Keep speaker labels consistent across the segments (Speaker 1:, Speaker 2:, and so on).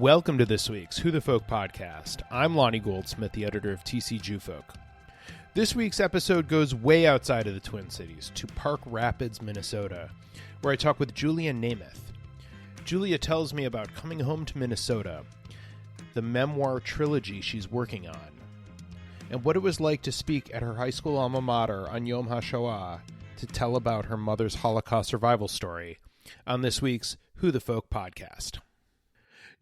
Speaker 1: Welcome to this week's Who the Folk podcast. I'm Lonnie Goldsmith, the editor of TC Jewfolk. This week's episode goes way outside of the Twin Cities to Park Rapids, Minnesota, where I talk with Julia Nemeth. Julia tells me about coming home to Minnesota, the memoir trilogy she's working on, and what it was like to speak at her high school alma mater on Yom Ha'Shoah to tell about her mother's Holocaust survival story on this week's Who the Folk podcast.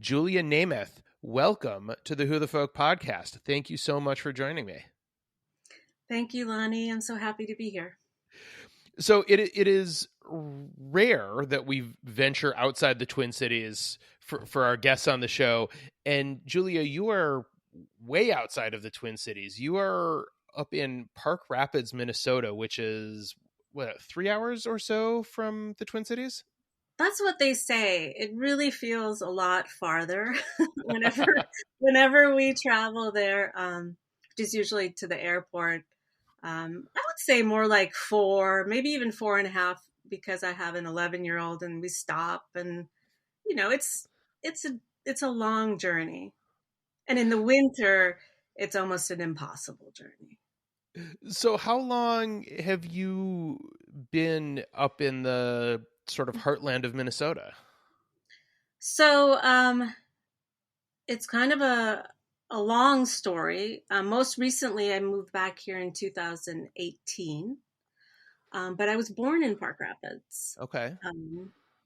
Speaker 1: Julia Nemeth, welcome to the Who the Folk podcast. Thank you so much for joining me.
Speaker 2: Thank you, Lonnie. I'm so happy to be here.
Speaker 1: So it is rare that we venture outside the Twin Cities for our guests on the show. And Julia, you are way outside of the Twin Cities. You are up in Park Rapids, Minnesota, which is, 3 hours or so from the Twin Cities?
Speaker 2: That's what they say. It really feels a lot farther whenever we travel there, which is usually to the airport. I would say more like 4, maybe even 4.5, because I have an 11-year-old and we stop, and it's a long journey, and in the winter it's almost an impossible journey.
Speaker 1: So how long have you been up in the sort of heartland of Minnesota?
Speaker 2: So it's kind of a long story. Most recently, I moved back here in 2018, but I was born in Park Rapids.
Speaker 1: Okay.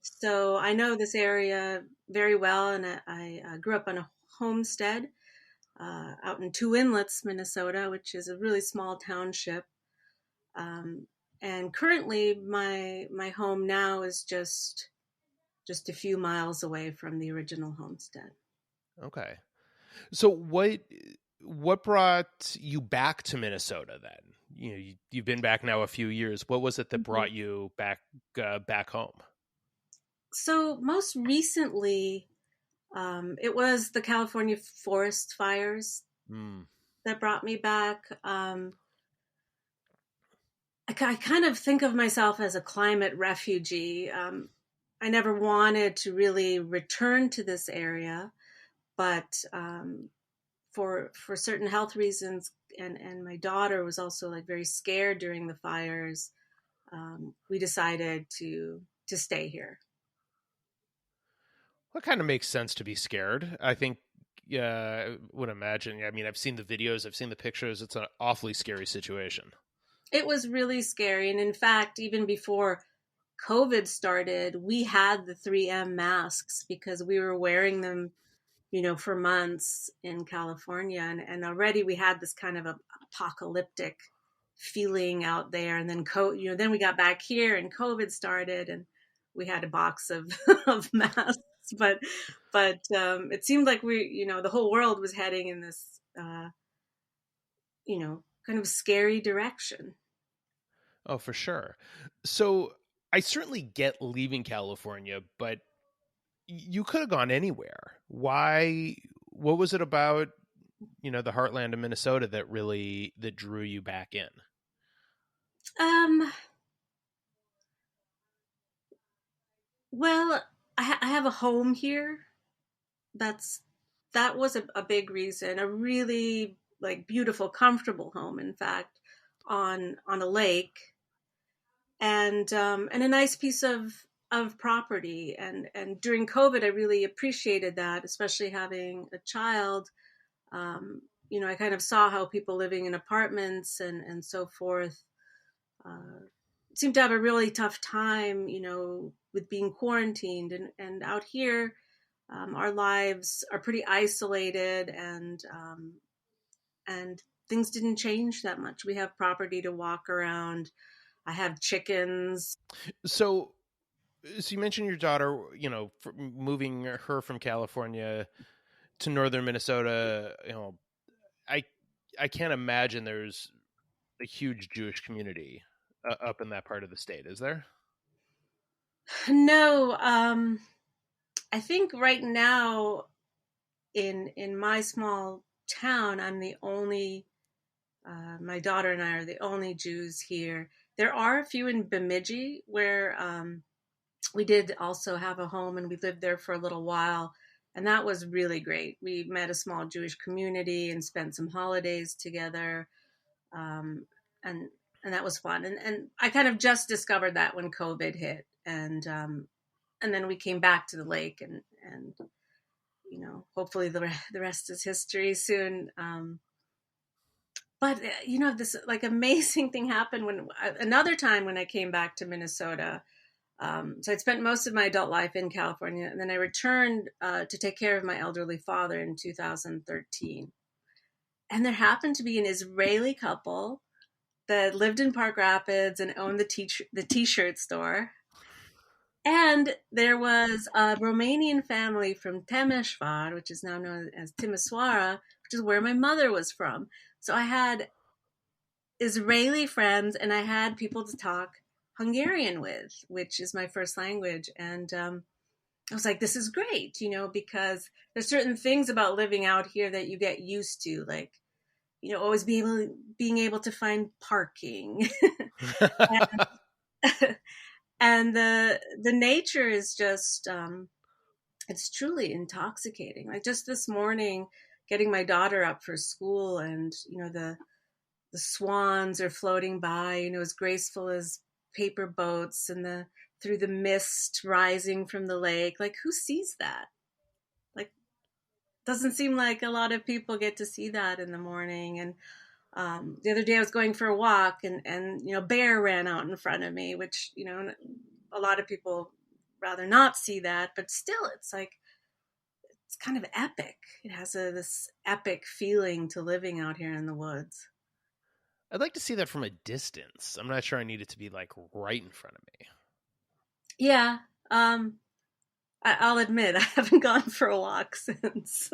Speaker 2: So I know this area very well, and I grew up on a homestead out in Two Inlets, Minnesota, which is a really small township. And currently, my home now is just a few miles away from the original homestead.
Speaker 1: Okay. So what brought you back to Minnesota then? You've been back now a few years. What was it that brought you back home?
Speaker 2: So most recently, it was the California forest fires that brought me back. I kind of think of myself as a climate refugee. I never wanted to really return to this area, but for certain health reasons, and my daughter was also like very scared during the fires, we decided to stay here.
Speaker 1: Well, it kind of makes sense to be scared. I think, I would imagine. I mean, I've seen the videos, I've seen the pictures. It's an awfully scary situation.
Speaker 2: It was really scary. And in fact, even before COVID started, we had the 3M masks because we were wearing them, for months in California. And already we had this kind of a apocalyptic feeling out there. And then, then we got back here and COVID started and we had a box of, of masks. But it seemed like the whole world was heading in this, kind of scary direction.
Speaker 1: Oh, for sure. So I certainly get leaving California, but you could have gone anywhere. Why? What was it about, the heartland of Minnesota that drew you back in?
Speaker 2: Well, I have a home here. That was a big reason. A really beautiful, comfortable home, in fact, on a lake, and a nice piece of property. And during COVID, I really appreciated that, especially having a child. I kind of saw how people living in apartments and so forth seemed to have a really tough time, with being quarantined. And out here, our lives are pretty isolated, and things didn't change that much. We have property to walk around. I have chickens.
Speaker 1: So you mentioned your daughter, moving her from California to northern Minnesota. I can't imagine there's a huge Jewish community up in that part of the state, is there?
Speaker 2: No, I think right now in my small town, I'm the only. My daughter and I are the only Jews here. There are a few in Bemidji where we did also have a home, and we lived there for a little while. And that was really great. We met a small Jewish community and spent some holidays together. Um, and that was fun. And I kind of just discovered that when COVID hit. And then we came back to the lake, and hopefully the rest is history soon. But this like amazing thing happened when another time when I came back to Minnesota. So I'd spent most of my adult life in California, and then I returned to take care of my elderly father in 2013. And there happened to be an Israeli couple that lived in Park Rapids and owned the t-shirt store. And there was a Romanian family from Temesvar, which is now known as Timisoara, which is where my mother was from. So I had Israeli friends, and I had people to talk Hungarian with, which is my first language. And I was like, this is great, because there's certain things about living out here that you get used to, like, always being able to find parking. And the nature is just it's truly intoxicating. Like just this morning, getting my daughter up for school, and the swans are floating by, as graceful as paper boats, and through the mist rising from the lake. Like, who sees that? Like, doesn't seem like a lot of people get to see that in the morning. And the other day I was going for a walk, and bear ran out in front of me, which a lot of people rather not see that, but still, it's kind of epic. It has this epic feeling to living out here in the woods.
Speaker 1: I'd like to see that from a distance. I'm not sure I need it to be like right in front of me.
Speaker 2: Yeah. I'll admit I haven't gone for a walk since.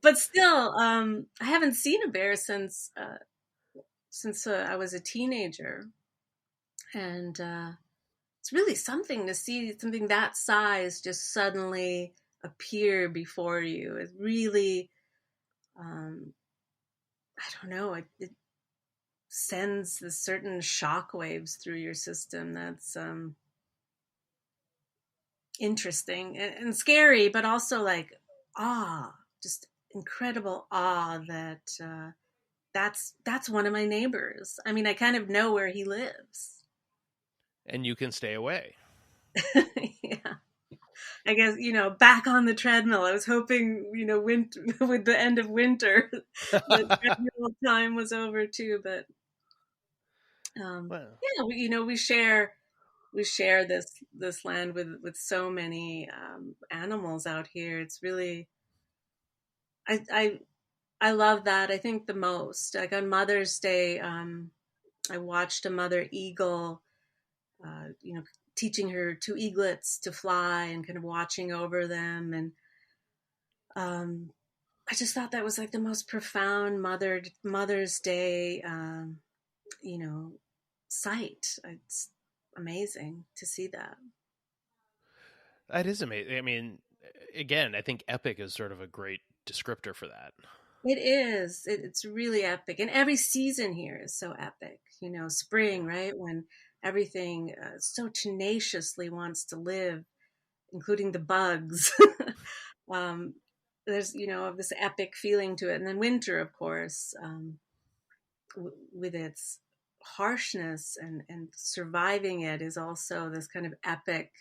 Speaker 2: But still, I haven't seen a bear since I was a teenager. And it's really something to see something that size just suddenly appear before you. It really, I don't know, it sends the certain shock waves through your system that's interesting and scary, but also like awe, just incredible awe that that's one of my neighbors. I mean, I kind of know where he lives.
Speaker 1: And you can stay away.
Speaker 2: Yeah. I guess, back on the treadmill. I was hoping, winter, with the end of winter, the treadmill time was over too. But
Speaker 1: Well,
Speaker 2: yeah, we share this land with so many animals out here. It's really, I love that. I think the most, like on Mother's Day, I watched a mother eagle, teaching her two eaglets to fly and kind of watching over them. And I just thought that was like the most profound Mother's Day, sight. It's amazing to see that.
Speaker 1: that is amazing. I mean, again, I think epic is sort of a great descriptor for that.
Speaker 2: It is. It's really epic, and every season here is so epic. Spring, right, when everything so tenaciously wants to live, including the bugs. um, there's this epic feeling to it, and then winter, of course, with its harshness and surviving it is also this kind of epic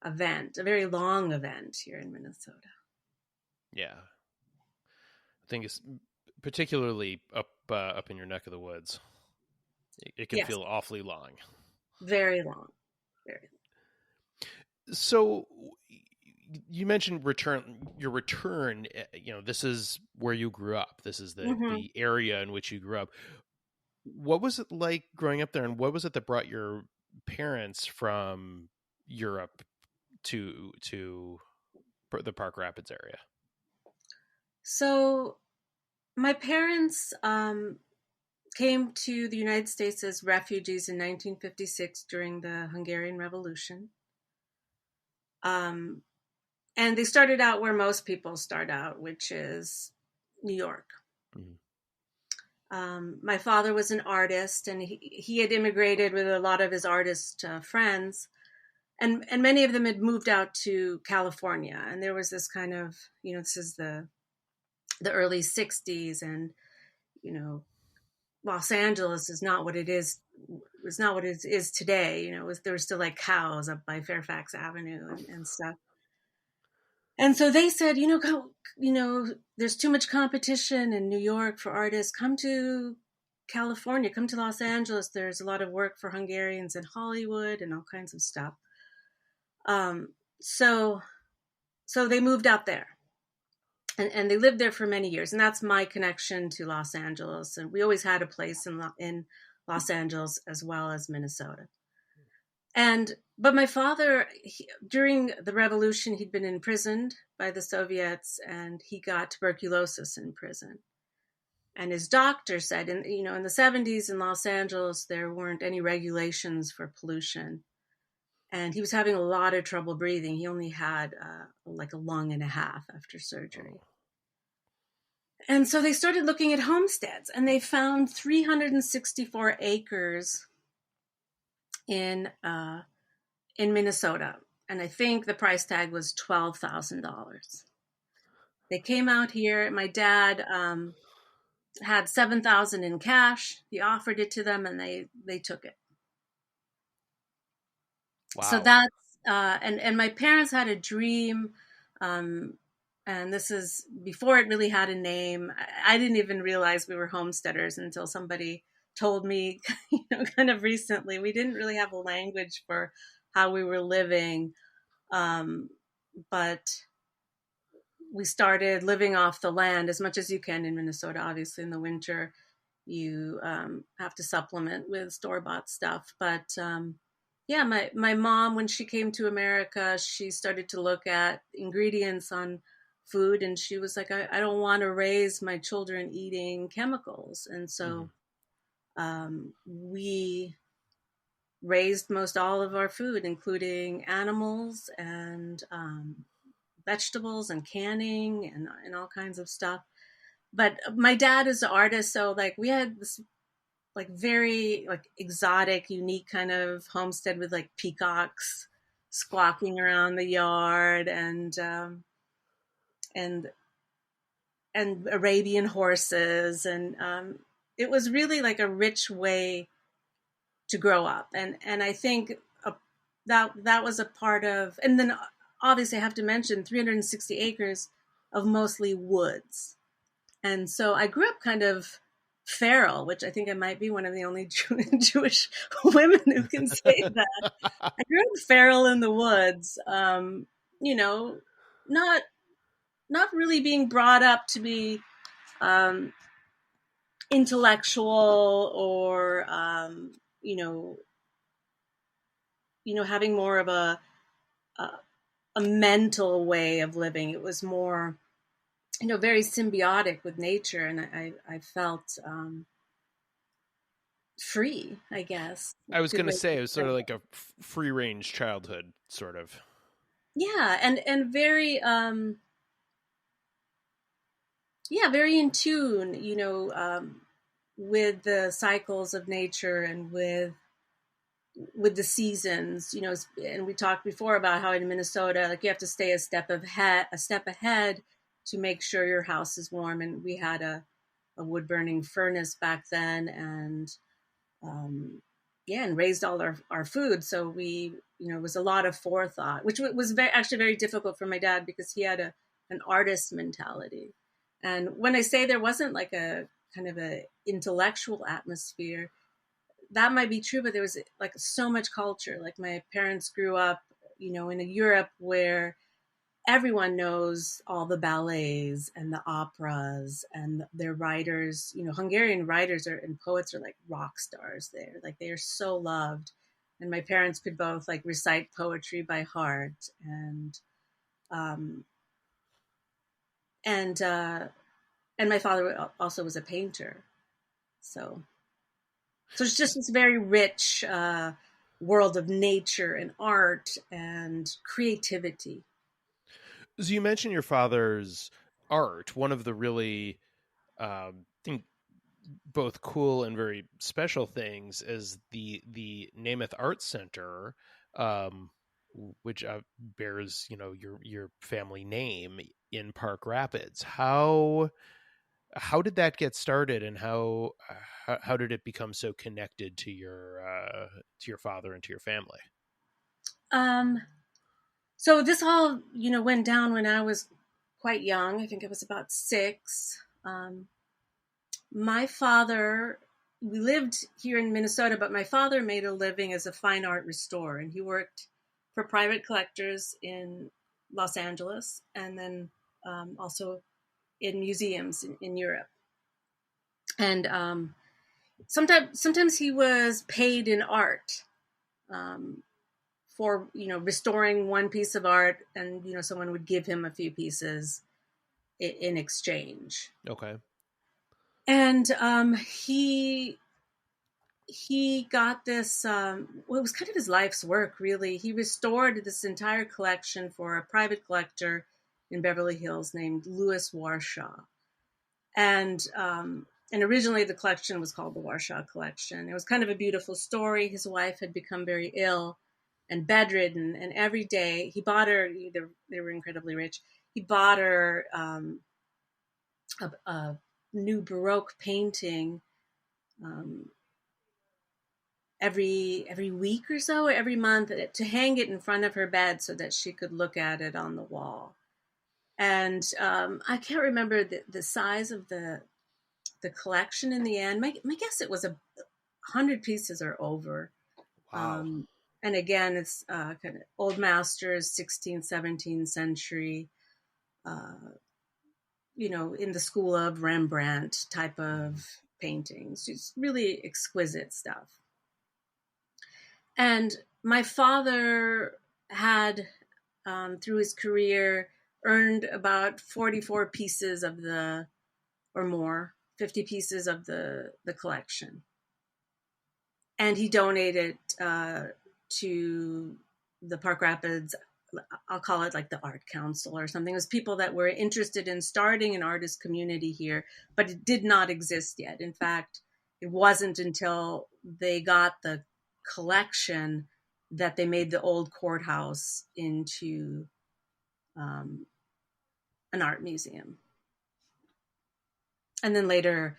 Speaker 2: event, a very long event here in Minnesota.
Speaker 1: Yeah, I think it's particularly up in your neck of the woods. It can
Speaker 2: Yes,
Speaker 1: feel awfully long.
Speaker 2: very long, very.
Speaker 1: So you mentioned your return. This is where you grew up. This is the area in which you grew up. What was it like growing up there, and what was it that brought your parents from Europe to the Park Rapids area?
Speaker 2: So my parents came to the United States as refugees in 1956 during the Hungarian Revolution. And they started out where most people start out, which is New York. Mm-hmm. My father was an artist, and he had immigrated with a lot of his artist friends. and many of them had moved out to California, and there was this kind of, this is the early 60s, and Los Angeles is not what it is. Was not what it is today. There were still like cows up by Fairfax Avenue and stuff. And so they said, go, there's too much competition in New York for artists. Come to California, come to Los Angeles. There's a lot of work for Hungarians in Hollywood and all kinds of stuff. Um, so, so they moved out there, and they lived there for many years. And that's my connection to Los Angeles. And we always had a place in Los Angeles as well as Minnesota. But my father, during the revolution, he'd been imprisoned by the Soviets, and he got tuberculosis in prison. And his doctor said, in the 70s in Los Angeles, there weren't any regulations for pollution. And he was having a lot of trouble breathing. He only had like a lung and a half after surgery. And so they started looking at homesteads, and they found 364 acres in Minnesota. And I think the price tag was $12,000. They came out here. My dad had $7,000 in cash. He offered it to them, and they took it.
Speaker 1: Wow.
Speaker 2: So that's and my parents had a dream, and this is before it really had a name. I didn't even realize we were homesteaders until somebody told me, kind of recently. We didn't really have a language for how we were living, but we started living off the land as much as you can in Minnesota. Obviously, in the winter, you have to supplement with store-bought stuff. But my mom, when she came to America, she started to look at ingredients on food, and she was like, I don't want to raise my children eating chemicals. And so we raised most all of our food, including animals and vegetables and canning and all kinds of stuff. But my dad is an artist, so like we had this like very like exotic, unique kind of homestead with like peacocks squawking around the yard and Arabian horses, and it was really like a rich way to grow up, and I think that was a part of, and then obviously I have to mention 360 acres of mostly woods, and so I grew up kind of feral, which I think I might be one of the only Jewish women who can say that. I grew up feral in the woods, not really being brought up to be intellectual or having more of a mental way of living. It was more very symbiotic with nature, and I felt free, I guess.
Speaker 1: I was going to say it was sort of like a free range childhood, sort of.
Speaker 2: Yeah, and very very in tune, with the cycles of nature and with the seasons, and we talked before about how in Minnesota, like you have to stay a step ahead to make sure your house is warm. And we had a wood burning furnace back then, and and raised all our food. So we, it was a lot of forethought, which was actually very difficult for my dad because he had an artist mentality. And when I say there wasn't like a kind of a intellectual atmosphere, that might be true, but there was like so much culture. Like my parents grew up, in a Europe where everyone knows all the ballets and the operas, and their writers, Hungarian writers and poets are like rock stars there. Like they are so loved. And my parents could both like recite poetry by heart, and my father also was a painter. So it's just this very rich world of nature and art and creativity.
Speaker 1: So you mentioned your father's art. One of the really, I think, both cool and very special things is the Nemeth Art Center, which bears, your family name in Park Rapids. How did that get started, and how did it become so connected to your father and to your family?
Speaker 2: Um, so this all, went down when I was quite young. I think I was about 6. My father, we lived here in Minnesota, but my father made a living as a fine art restorer, and he worked for private collectors in Los Angeles, and then also in museums in Europe. And sometimes he was paid in art, um, for restoring one piece of art, and someone would give him a few pieces in exchange.
Speaker 1: Okay.
Speaker 2: And he got this, well, it was kind of his life's work, really. He restored this entire collection for a private collector in Beverly Hills named Louis Warshaw. And originally the collection was called the Warshaw Collection. It was kind of a beautiful story. His wife had become very ill and bedridden, and every day he bought her, they were incredibly rich, he bought her a new Baroque painting every week or so, or every month, to hang it in front of her bed so that she could look at it on the wall. And I can't remember the size of the collection in the end. My guess, it was 100 pieces or over.
Speaker 1: Wow.
Speaker 2: And again, it's kind of old masters, 16th, 17th century, in the school of Rembrandt type of paintings. It's really exquisite stuff. And my father had, through his career, earned about 44 pieces of or more, 50 pieces of the collection. And he donated to the Park Rapids, I'll call it like the Art Council or something. It was people that were interested in starting an artist community here, but it did not exist yet. In fact, it wasn't until they got the collection that they made the old courthouse into an art museum. And then later,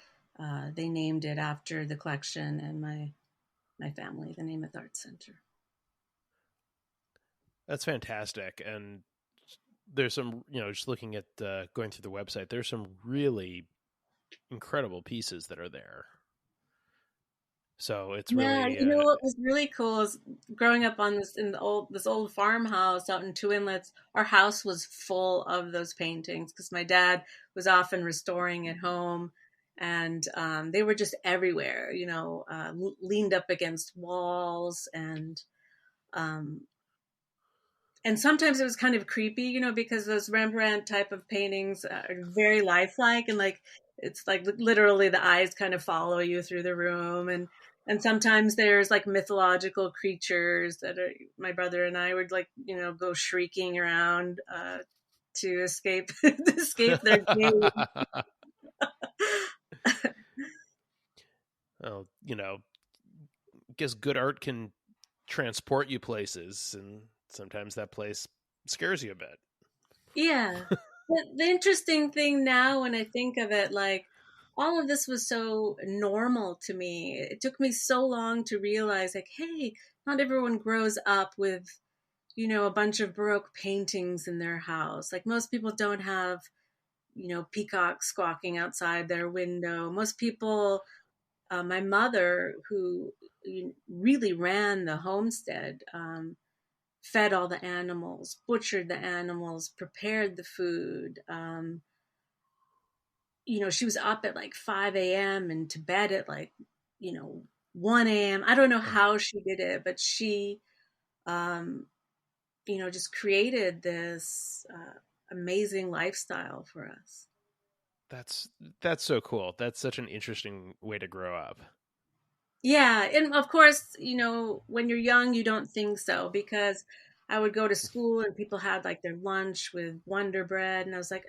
Speaker 2: they named it after the collection and my family, the Nemeth Art Center.
Speaker 1: That's fantastic. And there's some, just looking at going through the website, there's some really incredible pieces that are there. So it's really
Speaker 2: what was really cool is growing up on this old farmhouse out in Two Inlets. Our house was full of those paintings because my dad was often restoring at home, and they were just everywhere. Leaned up against walls, and sometimes it was kind of creepy, because those Rembrandt type of paintings are very lifelike, and like it's like literally the eyes kind of follow you through the room, and sometimes there's like mythological creatures that are, my brother and I would like go shrieking around to escape their gaze.
Speaker 1: Well, guess good art can transport you places, and sometimes that place scares you a bit.
Speaker 2: Yeah. The interesting thing now, when I think of it, like, all of this was so normal to me. It took me so long to realize, like, hey, not everyone grows up with, a bunch of Baroque paintings in their house. Like, most people don't have, peacocks squawking outside their window. Most people, my mother, who really ran the homestead, fed all the animals, butchered the animals, prepared the food. She was up at like 5 a.m. and to bed at like, 1 a.m. I don't know how she did it, but she, just created this amazing lifestyle for us.
Speaker 1: That's so cool. That's such an interesting way to grow up.
Speaker 2: Yeah, and of course, when you're young, you don't think so, because I would go to school and people had like their lunch with Wonder Bread, and I was like,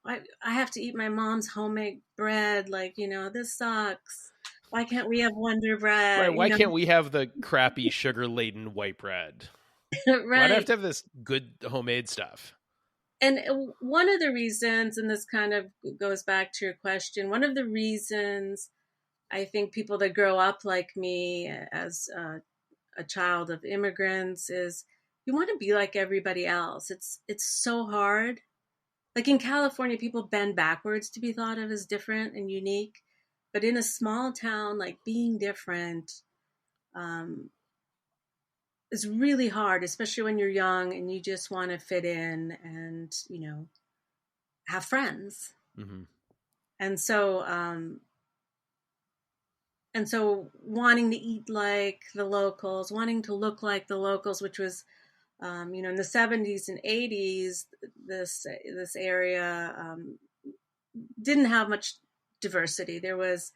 Speaker 2: I have to eat my mom's homemade bread. Like, this sucks. Why can't we have Wonder
Speaker 1: Right.
Speaker 2: Bread?
Speaker 1: Why can't we have the crappy sugar-laden white bread? Why'd I have
Speaker 2: Right.
Speaker 1: to have this good homemade stuff?
Speaker 2: And one of the reasons, and this kind of goes back to your question, one of the reasons I think people that grow up like me as a child of immigrants is you want to be like everybody else. It's so hard. Like in California, people bend backwards to be thought of as different and unique. But in a small town, like being different um, is really hard, especially when you're young and you just want to fit in and, have friends.
Speaker 1: Mm-hmm.
Speaker 2: And so, um, and so wanting to eat like the locals, wanting to look like the locals, which was, in the 70s and 80s, this area didn't have much diversity. There was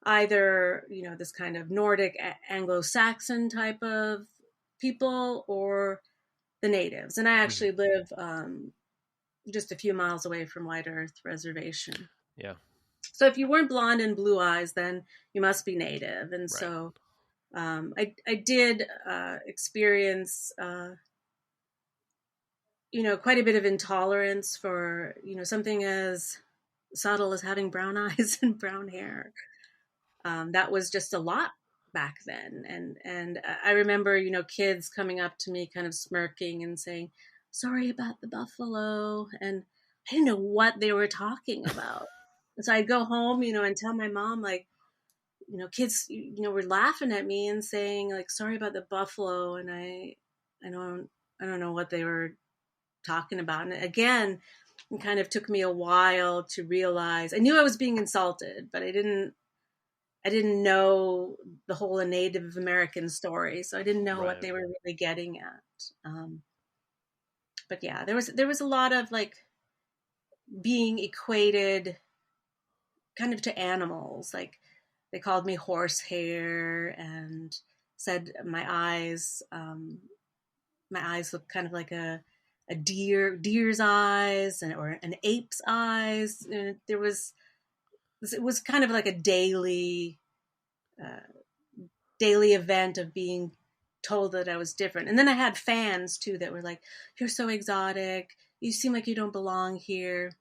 Speaker 2: either this kind of Nordic Anglo-Saxon type of people or the natives. And I
Speaker 1: Mm-hmm.
Speaker 2: actually live just a few miles away from White Earth Reservation.
Speaker 1: Yeah.
Speaker 2: So if you weren't blonde and blue eyes, then you must be native. And
Speaker 1: Right.
Speaker 2: so I did experience quite a bit of intolerance for something as subtle as having brown eyes and brown hair. That was just a lot back then. And I remember kids coming up to me kind of smirking and saying, sorry about the buffalo, and I didn't know what they were talking about. And so I'd go home and tell my mom, like, kids were laughing at me and saying, like, sorry about the buffalo, and I don't know what they were talking about. And again, it kind of took me a while to realize. I knew I was being insulted, but I didn't know the whole Native American story, so I didn't know what
Speaker 1: Right.
Speaker 2: they were really getting at. But yeah, there was a lot of like being equated kind of to animals. Like they called me horsehair and said my eyes looked kind of like a deer's eyes, or an ape's eyes. And it was kind of like a uh, daily event of being told that I was different. And then I had fans too that were like, "You're so exotic. You seem like you don't belong here."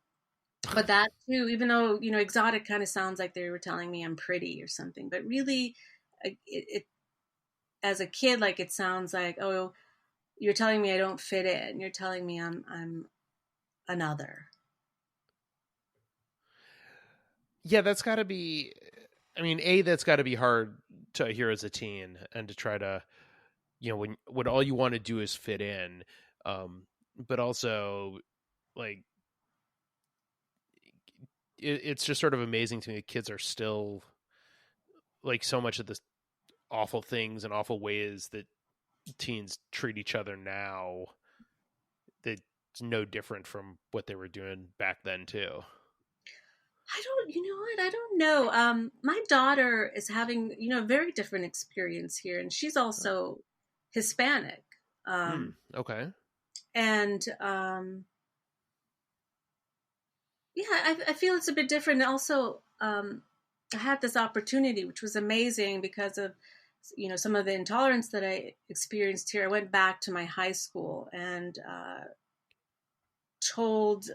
Speaker 2: But that too, even though exotic kind of sounds like they were telling me I'm pretty or something, but really, it as a kid, like it sounds like, oh, you're telling me I don't fit in. You're telling me I'm another.
Speaker 1: Yeah, that's got to be. I mean, that's got to be hard to hear as a teen, and to try to, when all you want to do is fit in, but also like it's just sort of amazing to me that kids are still like so much of the awful things and awful ways that teens treat each other now. That's no different from what they were doing back then too.
Speaker 2: You know what? I don't know. My daughter is having, a very different experience here, and she's also Hispanic.
Speaker 1: Okay.
Speaker 2: And yeah, I feel it's a bit different. Also, I had this opportunity, which was amazing because of, some of the intolerance that I experienced here. I went back to my high school and told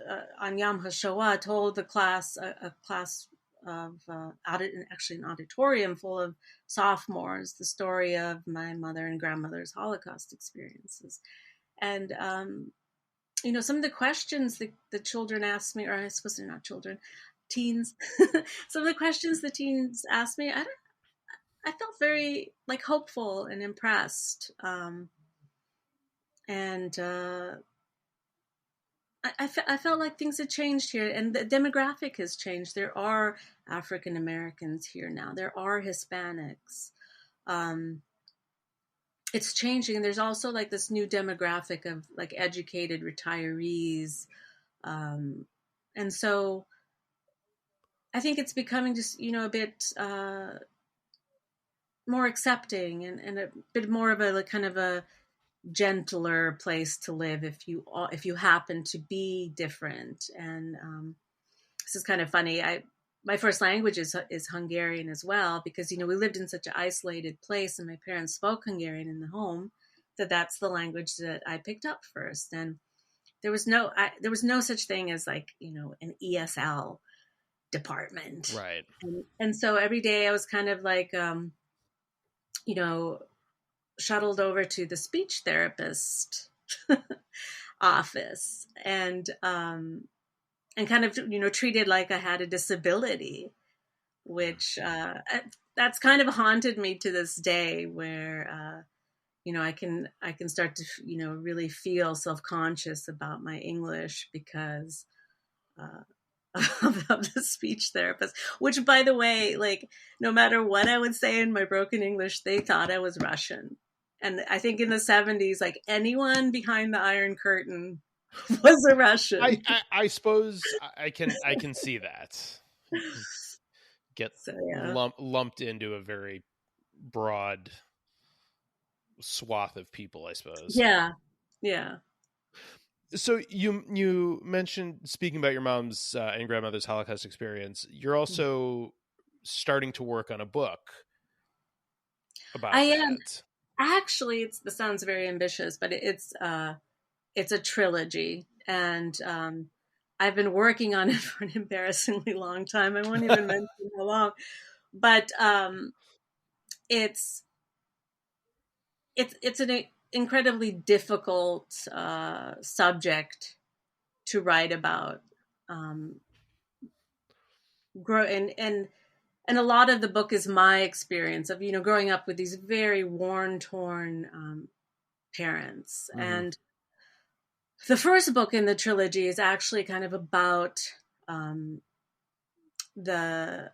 Speaker 2: on Yom Ha'Shoah, told the class, a class of actually an auditorium full of sophomores, the story of my mother and grandmother's Holocaust experiences. And some of the questions the children asked me, or I suppose they're not children, teens. Some of the questions the teens asked me, I felt very like hopeful and impressed. And I felt like things had changed here, and the demographic has changed. There are African Americans here now. There are Hispanics. Um, it's changing. And there's also like this new demographic of like educated retirees. Um, and so I think it's becoming just, a bit more accepting, and a bit more of a like, kind of a gentler place to live if you happen to be different. And this is kind of funny. My first language is Hungarian as well, because we lived in such an isolated place, and my parents spoke Hungarian in the home, that's the language that I picked up first. And there was no such thing as like, an ESL department.
Speaker 1: Right.
Speaker 2: And so every day I was kind of like, you know, shuttled over to the speech therapist office, and kind of, treated like I had a disability, which that's kind of haunted me to this day, where I can start to really feel self-conscious about my English because uh, of the speech therapist. Which, by the way, like, no matter what I would say in my broken English, they thought I was Russian. And I think in the 70s, like, anyone behind the Iron Curtain was a Russian.
Speaker 1: I suppose I can see that. Get
Speaker 2: So yeah,
Speaker 1: lumped into a very broad swath of people, I suppose.
Speaker 2: yeah, yeah.
Speaker 1: So you mentioned, speaking about your mom's and grandmother's Holocaust experience, you're also starting to work on a book
Speaker 2: I
Speaker 1: about
Speaker 2: am
Speaker 1: that.
Speaker 2: actually. This sounds very ambitious, but it's a trilogy, and I've been working on it for an embarrassingly long time. I won't even mention how long, but it's it's an incredibly difficult subject to write about. Um, grow and a lot of the book is my experience of growing up with these very worn, torn parents.
Speaker 1: Mm-hmm.
Speaker 2: And the first book in the trilogy is actually kind of about um, the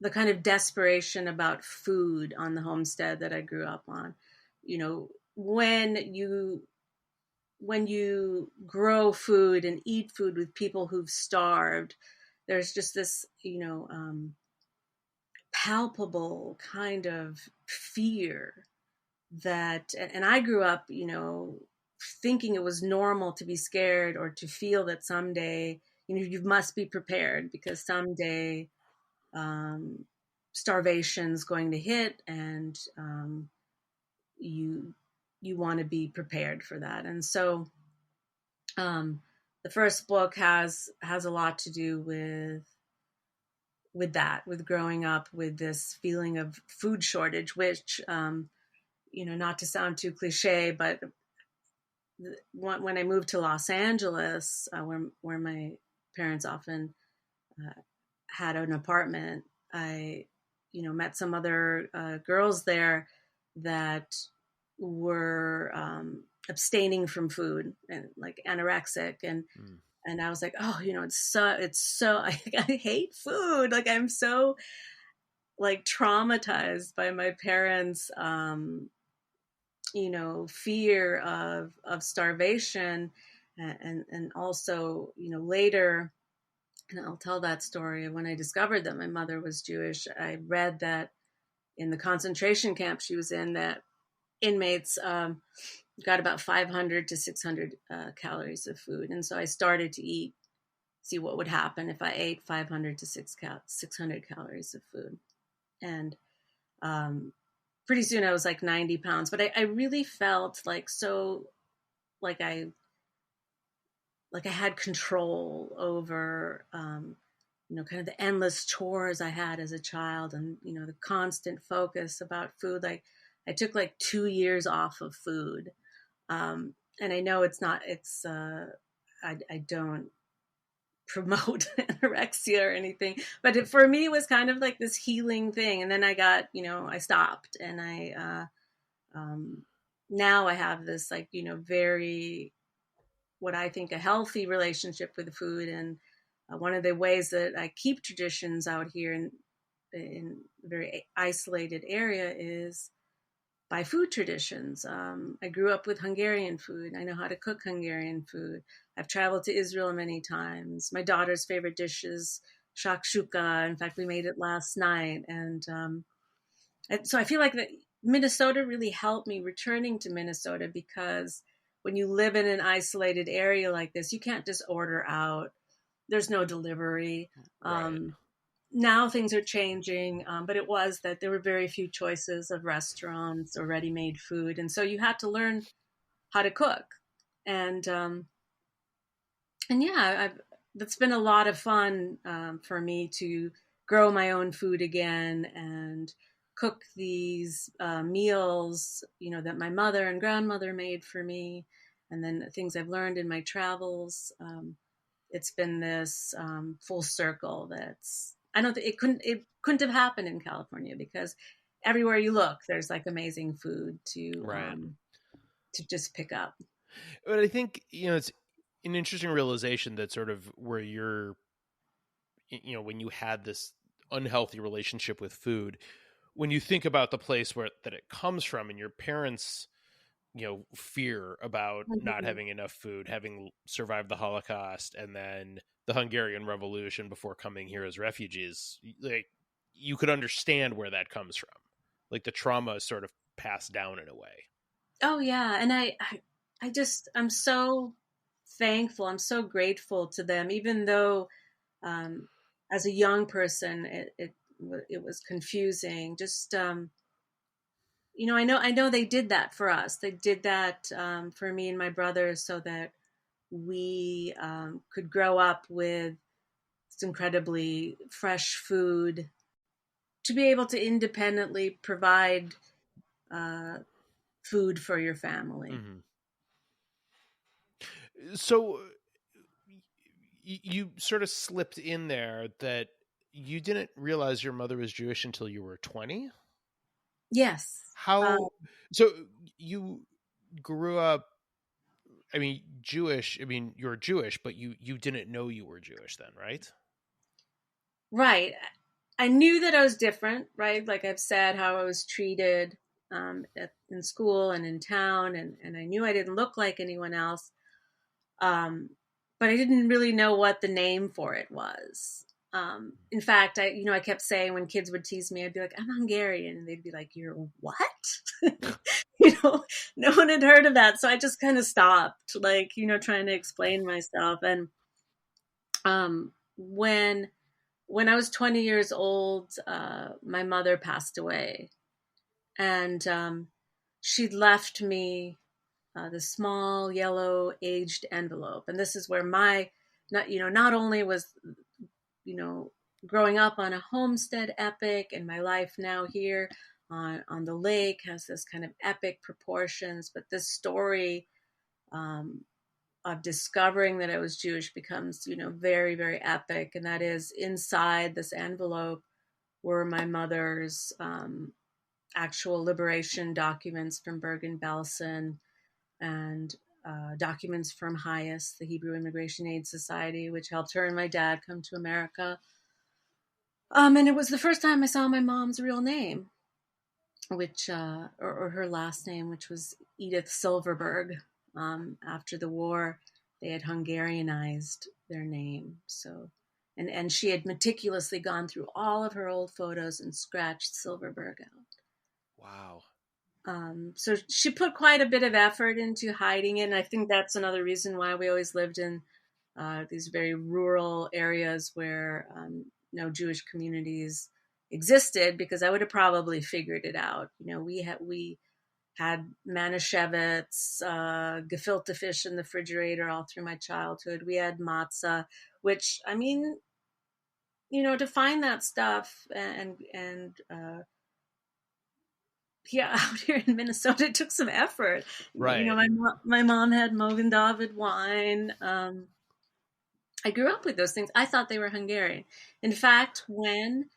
Speaker 2: the kind of desperation about food on the homestead that I grew up on. You know, when you grow food and eat food with people who've starved, there's just this, palpable kind of fear that, and I grew up, thinking it was normal to be scared or to feel that someday, you must be prepared because someday um, starvation's going to hit, and you you want to be prepared for that. And so um, the first book has a lot to do with that, with growing up with this feeling of food shortage, which not to sound too cliche, but when I moved to Los Angeles, where my parents often uh, had an apartment, I met some other girls there that were abstaining from food and like anorexic, and I was like, oh, it's so I hate food. Like, I'm so like traumatized by my parents fear of starvation, and also later, and I'll tell that story. When I discovered that my mother was Jewish, I read that in the concentration camp she was in, that inmates got about 500 to 600 calories of food. And so I started to see what would happen if I ate 500 to 600 calories of food. And um, pretty soon I was like 90 pounds, but I really felt like like I like I had control over, kind of the endless chores I had as a child, and, the constant focus about food. Like, I took like 2 years off of food. And I know I don't promote anorexia or anything, but for me, it was kind of like this healing thing. And then I stopped, and now I have this, like, very, what I think, a healthy relationship with food. And one of the ways that I keep traditions out here in a very isolated area is by food traditions. I grew up with Hungarian food. I know how to cook Hungarian food. I've traveled to Israel many times. My daughter's favorite dish is shakshuka. In fact, we made it last night. And so I feel like that Minnesota really helped me returning to Minnesota, because when you live in an isolated area like this, you can't just order out. There's no delivery.
Speaker 1: Right.
Speaker 2: now things are changing, but it was that there were very few choices of restaurants or ready-made food, and so you had to learn how to cook. And yeah, that's been a lot of fun for me to grow my own food again and cook these meals, that my mother and grandmother made for me, and then things I've learned in my travels. It's been this full circle. That's I don't think it couldn't have happened in California, because everywhere you look, there's like amazing food
Speaker 1: Right.
Speaker 2: to just pick up.
Speaker 1: But I think, it's an interesting realization that sort of where you're, when you had this unhealthy relationship with food, when you think about the place where that it comes from and your parents, fear about not
Speaker 2: Mhm.
Speaker 1: having enough food, having survived the Holocaust and then the Hungarian Revolution before coming here as refugees, like you could understand where that comes from. Like the trauma is sort of passed down in a way.
Speaker 2: Oh yeah, and I'm so thankful. I'm so grateful to them, even though um, as a young person it was confusing. Just I know they did that for us. They did that for me and my brother, so that we could grow up with this incredibly fresh food, to be able to independently provide uh, food for your family.
Speaker 1: Mm-hmm. So you sort of slipped in there that you didn't realize your mother was Jewish until you were 20.
Speaker 2: Yes.
Speaker 1: How, so you grew up, I mean, Jewish, I mean, you're Jewish, but you didn't know you were Jewish then, right?
Speaker 2: Right. I knew that I was different, right? Like I've said, how I was treated in school and in town, and I knew I didn't look like anyone else. Um, but I didn't really know what the name for it was. In fact, I kept saying, when kids would tease me, I'd be like, I'm Hungarian. And they'd be like, you're what? you know, no one had heard of that. So I just kind of stopped, like, trying to explain myself. And when I was 20 years old, my mother passed away, and she'd left me the small yellow aged envelope. And this is where not only was, you know, growing up on a homestead epic, and my life now here on the lake has this kind of epic proportions, but this story um, of discovering that I was Jewish becomes, very, very epic. And that is, inside this envelope were my mother's actual liberation documents from Bergen-Belsen, and documents from HIAS, the Hebrew Immigration Aid Society, which helped her and my dad come to America. And it was the first time I saw my mom's real name, which or her last name, which was Edith Silverberg. After the war, they had Hungarianized their name, so and she had meticulously gone through all of her old photos and scratched Silverberg out.
Speaker 1: Wow.
Speaker 2: So she put quite a bit of effort into hiding it, and I think that's another reason why we always lived in these very rural areas where no Jewish communities existed, because I would have probably figured it out. We had Manischewitz, gefilte fish in the refrigerator all through my childhood. We had matzah, which, I mean, to find that stuff and yeah, out here in Minnesota, it took some effort.
Speaker 1: Right.
Speaker 2: My mom had Mogen David wine. I grew up with those things. I thought they were Hungarian. In fact, when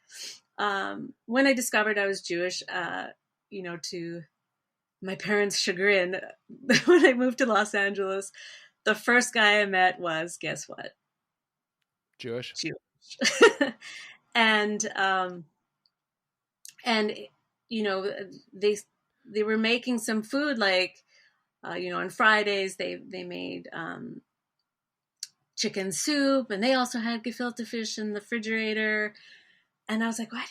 Speaker 2: I discovered I was Jewish, to my parents' chagrin, when I moved to Los Angeles, the first guy I met was, guess what?
Speaker 1: Jewish.
Speaker 2: Jewish. and and you know they they were making some food, like on Fridays they made chicken soup, and they also had gefilte fish in the refrigerator. And I was like, why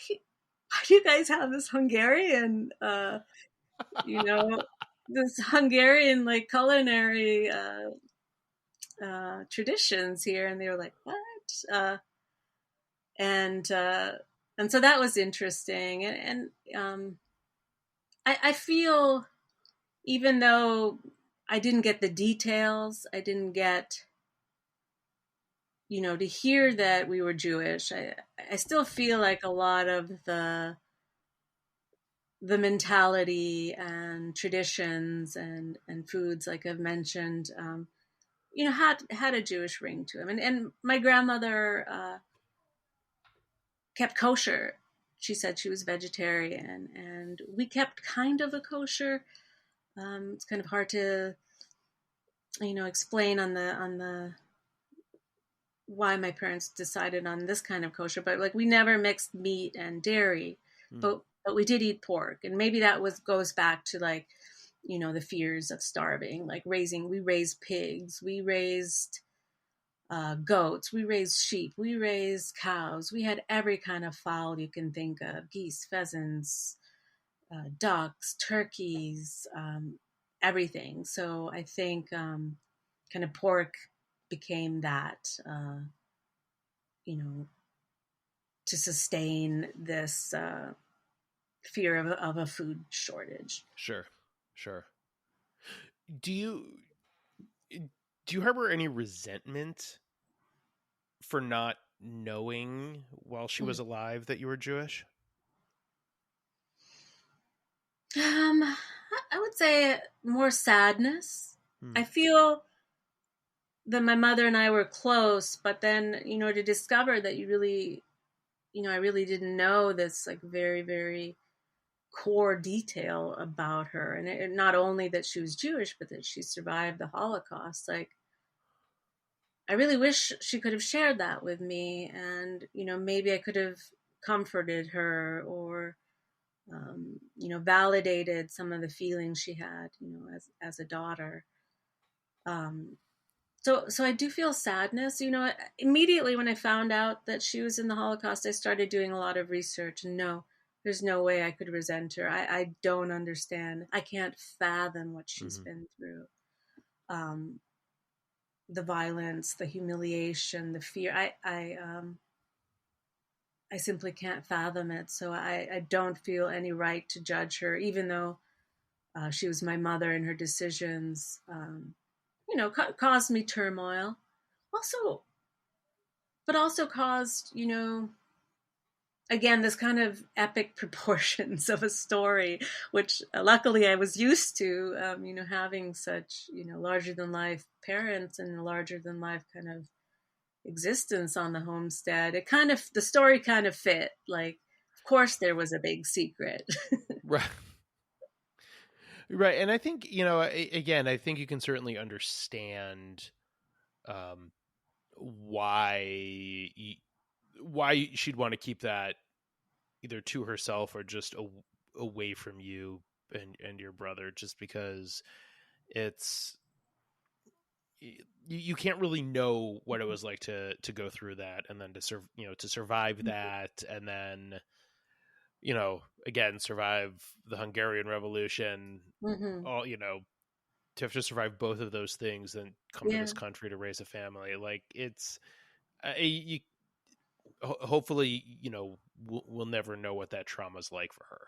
Speaker 2: do you guys have this Hungarian, you know, this Hungarian like culinary traditions here? And they were like, what? and so that was interesting. I feel, even though I didn't get the details, I didn't get, to hear that we were Jewish. I still feel like a lot of the mentality and traditions and foods, like I've mentioned, had a Jewish ring to them. And my grandmother kept kosher. She said she was vegetarian, and we kept kind of a kosher. It's kind of hard to, explain on the why my parents decided on this kind of kosher, but like we never mixed meat and dairy,
Speaker 1: Mm.
Speaker 2: but we did eat pork, and maybe that goes back to, like, the fears of starving. Like we raised pigs, we raised goats, we raised sheep, we raised cows, we had every kind of fowl you can think of: geese, pheasants, ducks, turkeys, everything. So I think kind of pork became that, you know, to sustain this fear of a food shortage.
Speaker 1: Sure, sure. Do you do you harbor any resentment for not knowing while she was alive that you were Jewish?
Speaker 2: I would say more sadness.
Speaker 1: Hmm.
Speaker 2: I feel that my mother and I were close, but then, to discover that I really didn't know this, like, very, very core detail about her. And not only that she was Jewish, but that she survived the Holocaust. Like, I really wish she could have shared that with me, and, maybe I could have comforted her, or, validated some of the feelings she had, as a daughter. Um, so I do feel sadness. Immediately when I found out that she was in the Holocaust, I started doing a lot of research. And no, there's no way I could resent her. I don't understand. I can't fathom what she's
Speaker 1: Mm-hmm.
Speaker 2: been through. Um, the violence, the humiliation, the fear. I simply can't fathom it. So I don't feel any right to judge her, even though she was my mother, and her decisions, caused me turmoil. Also, but also caused, again, this kind of epic proportions of a story, which luckily I was used to, having such, larger than life parents and a larger than life kind of existence on the homestead. The story kind of fit. Like, of course, there was a big secret.
Speaker 1: Right. Right. And I think, again, I think you can certainly understand um, why why she'd want to keep that either to herself or just away from you and your brother, just because it's you can't really know what it was like to go through that, and then to survive that, and then again survive the Hungarian Revolution,
Speaker 2: Hmm.
Speaker 1: all to have to survive both of those things and come to
Speaker 2: Yeah.
Speaker 1: this country to raise a family. Like, it's you hopefully we'll never know what that trauma's like for her.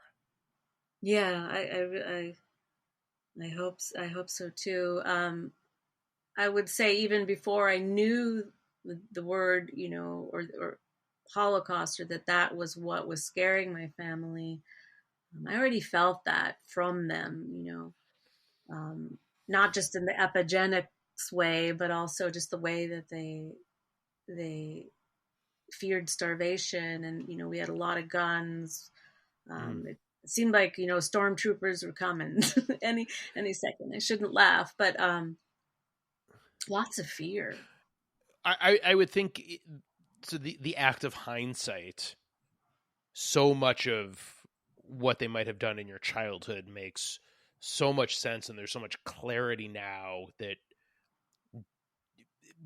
Speaker 2: Yeah. I hope so too. I would say, even before I knew the word, or Holocaust, or that was what was scaring my family. I already felt that from them, not just in the epigenics way, but also just the way that they feared starvation. And, we had a lot of guns.
Speaker 1: Mm.
Speaker 2: It seemed like, stormtroopers were coming any second. I shouldn't laugh, but lots of fear.
Speaker 1: I would think so. The act of hindsight, so much of what they might have done in your childhood makes so much sense, and there's so much clarity now that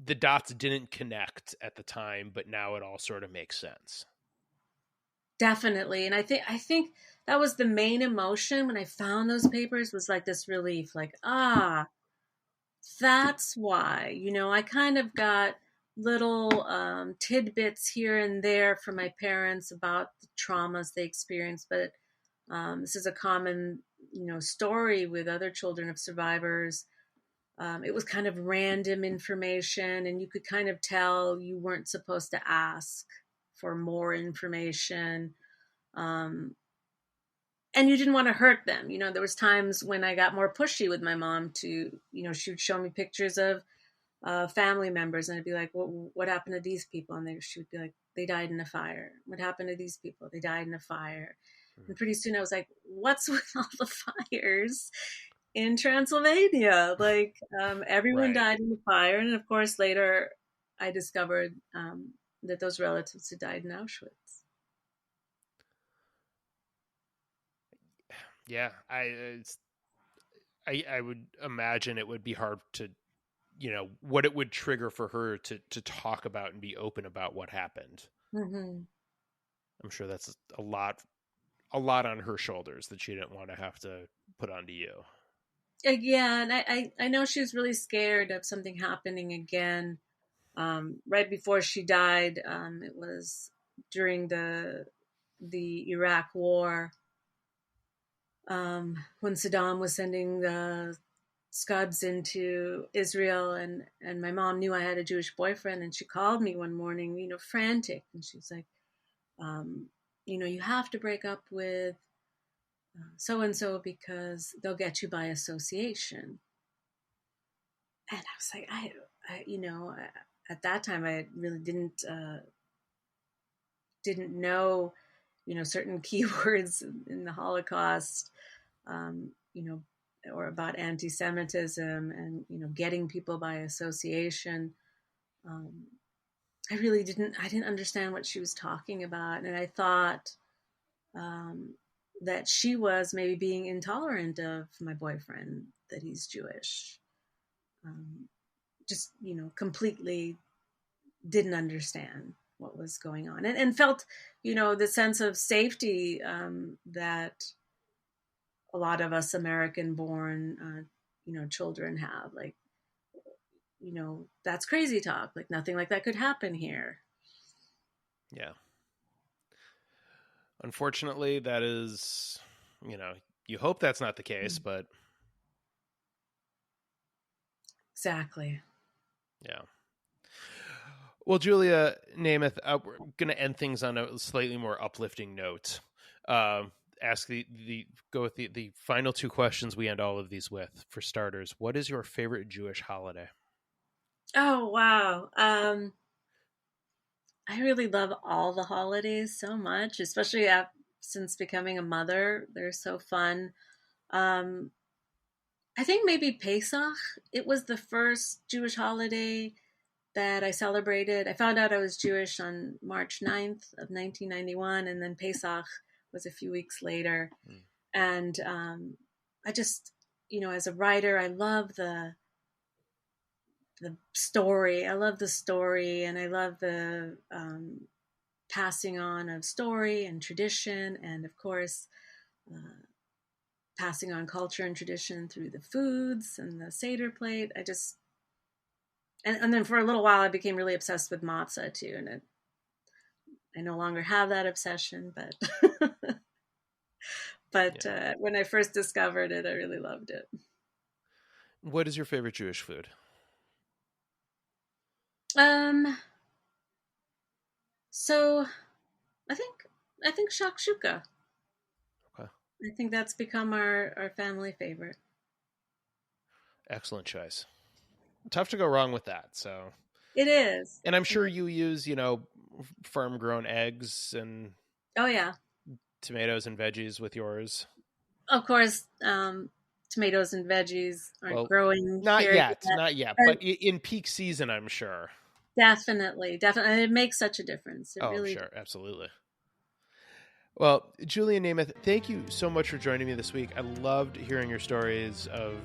Speaker 1: the dots didn't connect at the time, but now it all sort of makes sense.
Speaker 2: Definitely. And I think that was the main emotion when I found those papers, was like this relief, like, that's why, I kind of got little tidbits here and there from my parents about the traumas they experienced, but this is a common, story with other children of survivors. It was kind of random information, and you could kind of tell you weren't supposed to ask for more information. And you didn't want to hurt them. There was times when I got more pushy with my mom to, she would show me pictures of family members, and I'd be like, what happened to these people? And she would be like, they died in a fire. What happened to these people? They died in a fire. And pretty soon I was like, what's with all the fires in Transylvania? Like, everyone died in the fire. And of course, later I discovered that those relatives had died in Auschwitz.
Speaker 1: Yeah, I would imagine it would be hard to, what it would trigger for her to talk about and be open about what happened.
Speaker 2: Mm-hmm.
Speaker 1: I'm sure that's a lot on her shoulders that she didn't want to have to put onto you.
Speaker 2: Yeah, and I know she was really scared of something happening again. Right before she died, it was during the Iraq War, when Saddam was sending the Scuds into Israel, and my mom knew I had a Jewish boyfriend, and she called me one morning, frantic, and she was like, you have to break up with so and so because they'll get you by association. And I was like, I at that time I really didn't know, certain keywords in the Holocaust, or about anti-Semitism and, getting people by association. I didn't understand what she was talking about. And I thought that she was maybe being intolerant of my boyfriend, that he's Jewish. Just, completely didn't understand what was going on, and felt, the sense of safety that a lot of us American-born, children have. Like, that's crazy talk. Like, nothing like that could happen here.
Speaker 1: Yeah. Unfortunately, that is, you hope that's not the case, but.
Speaker 2: Exactly.
Speaker 1: Yeah. Well, Julia Nemeth, we're going to end things on a slightly more uplifting note. Ask go with the final two questions we end all of these with. For starters, what is your favorite Jewish holiday?
Speaker 2: Oh, wow. I really love all the holidays so much, especially since becoming a mother. They're so fun. I think maybe Pesach. It was the first Jewish holiday that I celebrated. I found out I was Jewish on March 9th of 1991, and then Pesach was a few weeks later. And I just, as a writer, I love the story. I love the story, and I love the passing on of story and tradition, and of course, passing on culture and tradition through the foods and the Seder plate. And then for a little while, I became really obsessed with matzah too, and I no longer have that obsession, but when I first discovered it, I really loved it.
Speaker 1: What is your favorite Jewish food?
Speaker 2: So I think shakshuka.
Speaker 1: Okay.
Speaker 2: I think that's become our family favorite.
Speaker 1: Excellent choice. Tough to go wrong with that. So
Speaker 2: it is.
Speaker 1: And I'm sure you use, farm grown eggs and
Speaker 2: oh yeah,
Speaker 1: tomatoes and veggies with yours.
Speaker 2: Of course, tomatoes and veggies aren't growing.
Speaker 1: Not yet, but in peak season, I'm sure.
Speaker 2: Definitely. It makes such a difference.
Speaker 1: Sure, absolutely. Well, Julia Nemeth, thank you so much for joining me this week. I loved hearing your stories of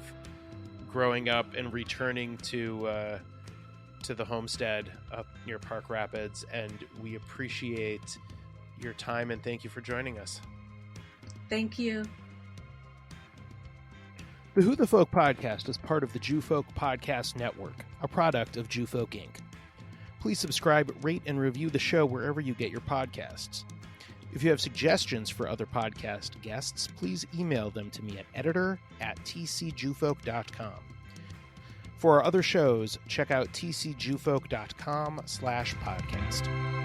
Speaker 1: growing up and returning to the homestead up near Park Rapids, and we appreciate your time and thank you for joining us.
Speaker 2: Thank you.
Speaker 1: The Who the Folk podcast is part of the Jew Folk Podcast Network, a product of Jew Folk Inc. Please subscribe, rate, and review the show wherever you get your podcasts. If you have suggestions for other podcast guests, please email them to me at editor@tcjufolk.com. For our other shows, check out tcjufolk.com/podcast.